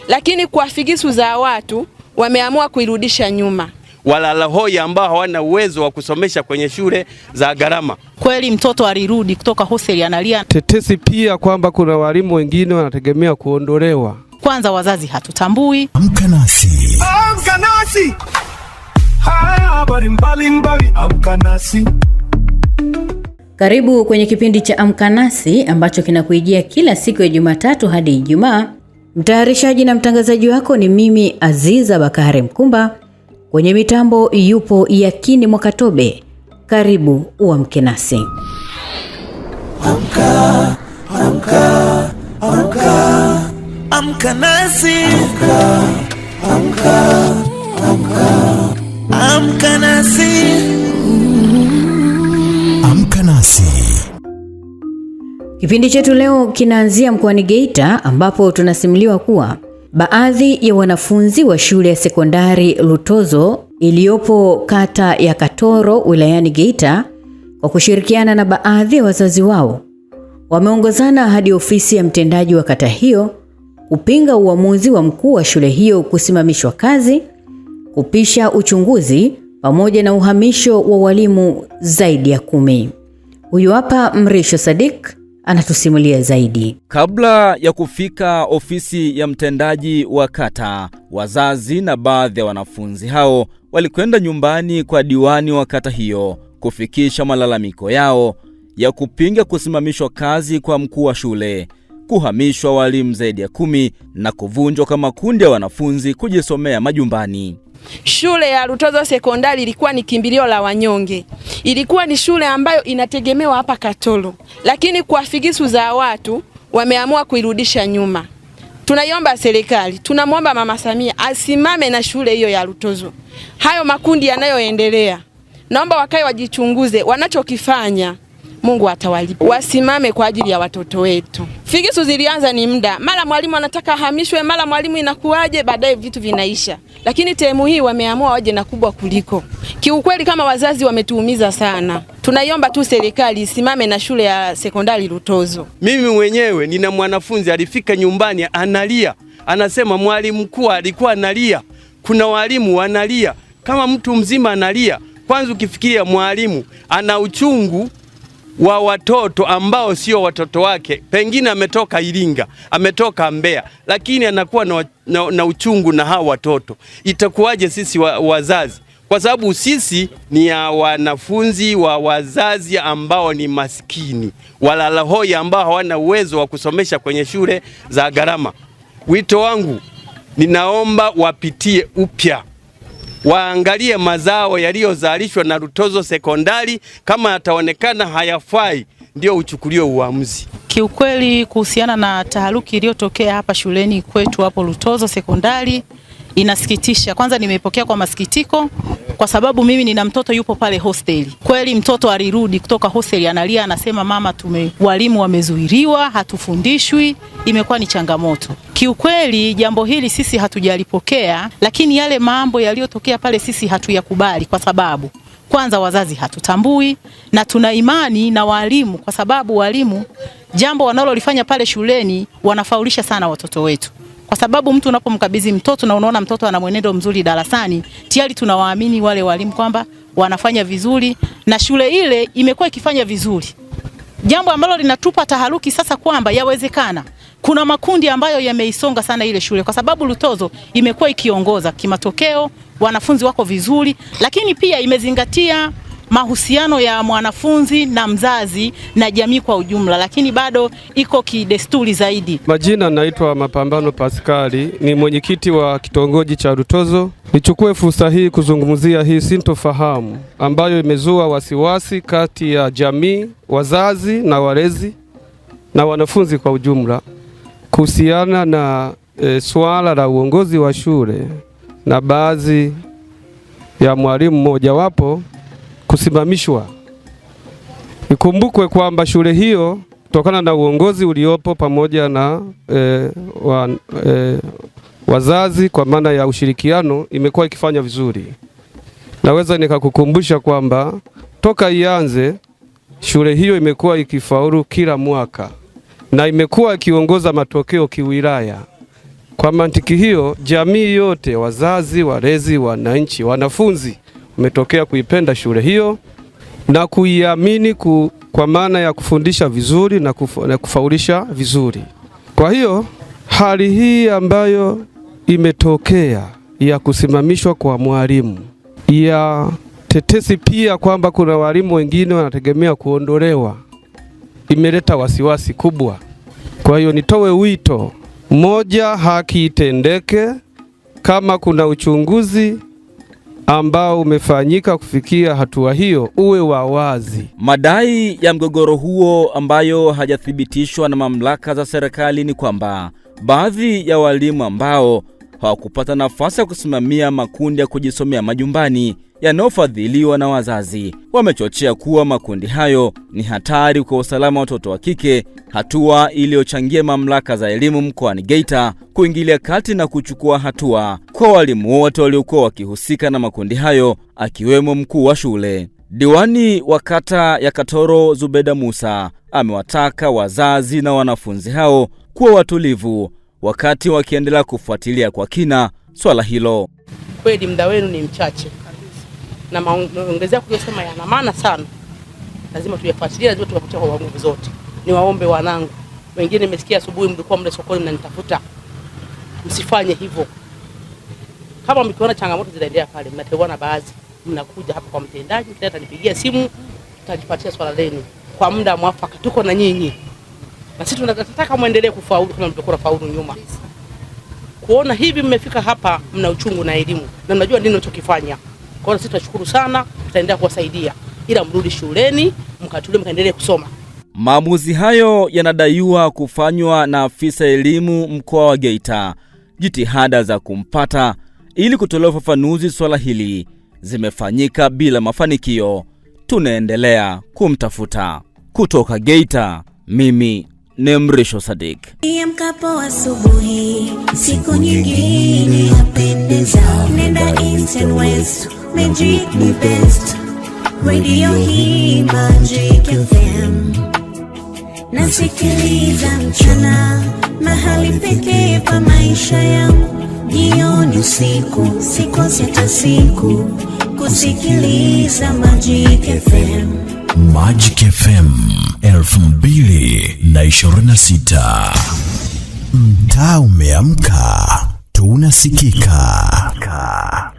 lakini kwa figisu za watu wameamua kuirudisha nyuma. Walala hoi ambao hawana uwezo wa kusomesha kwenye shule za gharama. Kweli mtoto alirudi kutoka hosteli analia. Tetesi pia kwamba kuna walimu wengine wanategemea kuondolewa. Kwanza wazazi hatutambui. Amka nasi. Amka nasi. Haya habari mbalimbali, amka nasi. Karibu kwenye kipindi cha Amka Nasi ambacho kinakuijia kila siku ya Jumatatu hadi Ijumaa. Mtayarishaji na mtangazaji wako ni mimi Aziza Bakari Mkumba. Kwenye mitambo yupo Yakini Mwakatobe. Karibu uamke nasi. Amka, amka, amka. Amka nasi. Amka, amka, amka. Amka nasi. Amka nasi. Kipindi chetu leo kinaanzia mkoani Geita ambapo tunasimuliwa kuwa baadhi ya wanafunzi wa shule ya sekondari Lutozo iliyopo kata ya Katoro wilayani Geita kwa kushirikiana na baadhi ya wazazi wao wameongozana hadi ofisi ya mtendaji wa kata hiyo kupinga uamuzi wa mkuu wa shule hiyo kusimamishwa kazi, kupisha uchunguzi pamoja na uhamisho wa walimu zaidi ya 10. Huyu hapa Mrisho Sadik anatusimulia zaidi. Kabla ya kufika ofisi ya mtendaji wa kata, wazazi na baadhi ya wanafunzi hao walikwenda nyumbani kwa diwani wa kata hiyo kufikisha malalamiko yao ya kupinga kusimamishwa kazi kwa mkuu wa shule, kuhamishwa walimu zaidi ya 10 na kuvunjwa kwa makundi ya wanafunzi kujisomea majumbani. Shule ya Lutozo sekondari ilikuwa ni kimbilio la wanyonge. Ilikuwa ni shule ambayo inategemewa hapa Katoro, lakini kwa figisu za watu wameamua kuirudisha nyuma. Tunaiomba serikali, tunamwomba Mama Samia asimame na shule hiyo ya Lutozo. Hayo makundi yanayoendelea, naomba wakae wajichunguze wanachokifanya. Mungu atawalipa. Wasimame kwa ajili ya watoto wetu. Figisu zilianza ni muda. Mara mwalimu anataka hamishwe, mara mwalimu inakuaje, baadaye vitu vinaisha. Lakini temu hii wameamua waje na kubwa kuliko. Kiukweli kama wazazi wametuumiza sana. Tunaiomba tu serikali isimame na shule ya sekondari Lutozo. Mimi mwenyewe nina mwanafunzi alifika nyumbani analia. Anasema mwalimu mkuu alikuwa analia. Kuna walimu wanalia. Kama mtu mzima analia, kwanza ukifikiria mwalimu ana uchungu wa watoto ambao sio watoto wake. Pengine ametoka Iringa, ametoka Mbeya, lakini anakuwa na uchungu na hao watoto. Itakuwaje sisi wazazi? Kwa sababu sisi ni ya wanafunzi wa wazazi ambao ni maskini, walala hoi ambao hawana uwezo wa kusomesha kwenye shule za gharama. Wito wangu, ninaomba wapitie upya, waangalie mazao yaliyozalishwa na Lutozo sekondari, kama yataonekana hayafai ndio uchukuliwe uamuzi. Kiukweli kuhusiana na taharuki iliyotokea hapa shuleni kwetu hapo Lutozo sekondari inasikitisha. Kwanza nimepokea kwa masikitiko kwa sababu mimi nina mtoto yupo pale hosteli. Kweli mtoto alirudi kutoka hosteli analia, anasema mama, walimu wamezuiliwa, hatufundishwi, imekuwa ni changamoto. Kiukweli jambo hili sisi hatujalipokea, lakini yale mambo yaliyotokea pale sisi hatuyakubali kwa sababu kwanza wazazi hatutambui na tuna imani na walimu kwa sababu walimu jambo wanalolifanya pale shuleni wanafaulisha sana watoto wetu. Kwa sababu mtu unapomkabidhi mtoto na unaona mtoto ana mwenendo mzuri darasani, tayari tunawaamini wale walimu kwamba wanafanya vizuri na shule ile imekuwa ikifanya vizuri. Jambo ambalo linatupa taharuki sasa kwamba yawezekana kuna makundi ambayo yameisonga sana ile shule kwa sababu Lutozo imekuwa ikiongoza kimatokeo, wanafunzi wako vizuri, lakini pia imezingatia mahusiano ya mwanafunzi na mzazi na jamii kwa ujumla, lakini bado iko kidesturi zaidi. Majina naitwa Mapambano Paskali, ni mwenyekiti wa kitongoji cha Lutozo. Nichukue fursa hii kuzungumzia hii sintofahamu ambayo imezua wasiwasi kati ya jamii, wazazi na walezi na wanafunzi kwa ujumla kuhusiana na swala la uongozi wa shule na baadhi ya mwalimu mmoja wapo kusimamishwa. Ikumbukwe kwamba shule hiyo kutokana na uongozi uliopo pamoja na wazazi kwa maana ya ushirikiano imekuwa ikifanya vizuri. Naweza nikakukumbusha kwamba toka ianze shule hiyo imekuwa ikifaulu kila mwaka na imekuwa ikiongoza matokeo kiwilaya. Kwa mantiki hiyo, jamii yote, wazazi, walezi, wananchi, wanafunzi umetokea kuipenda shule hiyo na kuiamini kwa maana ya kufundisha vizuri na kufaulisha vizuri. Kwa hiyo hali hii ambayo imetokea ya kusimamishwa kwa mwalimu, ya tetesi pia kwamba kuna walimu wengine wanategemea kuondolewa, imeleta wasiwasi kubwa. Kwa hiyo nitoe wito, moja, haki itendeke. Kama kuna uchunguzi ambao umefanyika kufikia hatua hiyo, uwe wa wazi. Madai ya mgogoro huo ambayo hajathibitishwa na mamlaka za serikali ni kwamba baadhi ya walimu ambao hawakupata nafasi ya kusimamia makundi ya kujisomea majumbani yanayofadhiliwa na wazazi wamechochea kuwa makundi hayo ni hatari kwa usalama wa watoto wa kike, hatua iliyochangia mamlaka za elimu mkoani Geita kuingilia kati na kuchukua hatua kwa walimu wote waliokuwa wakihusika na makundi hayo, akiwemo mkuu wa shule. Diwani wa kata ya Katoro Zubeda Musa amewataka wazazi na wanafunzi hao kuwa watulivu wakati wakiendelea kufuatilia kwa kina swala hilo. Kweli muda wenu ni mchache na maongezea kuyosema yana maana sana, lazima tuyafuatilie, lazima tuyafuatilie kwa nguvu zote. Niwaombe wanangu wengine, nimesikia asubuhi mlikuwa mle sokoni mnanitafuta, msifanye hivyo. Kama mkiona changamoto zinaendelea pale, mnatewana baadhi, mnakuja hapa kwa mtendaji, mtenda nipigia simu, tutajipatia swala lenu kwa muda mwafaka. Tuko na nyinyi, na sisi tunataka muendelee kufaulu kama mlivyokuwa faulu nyuma. Kuona hivi mmefika hapa, mna uchungu na elimu na mnajua nini mnachokifanya. Kwa hiyo sisi tunashukuru sana, tutaendelea kuwasaidia ila mrudi shuleni mkatulie mkaendelee kusoma. Maamuzi hayo yanadaiwa kufanywa na afisa elimu mkoa wa Geita. Jitihada za kumpata ili kutoa ufafanuzi swala hili zimefanyika bila mafanikio. Tunaendelea kumtafuta. Kutoka Geita, mimi ni Mrisho Sadik. Amkapo asubuhi, siku nyingine yapendeza. Nenda East and West, Magic ni best. Radio hii Magic FM. Nasikiliza mchana, mahali pekee pa maisha yangu. Jioni usiku, sikosi hata siku kusikiliza Magic FM. Magic FM 2026. Mtaa umeamka, tunasikika.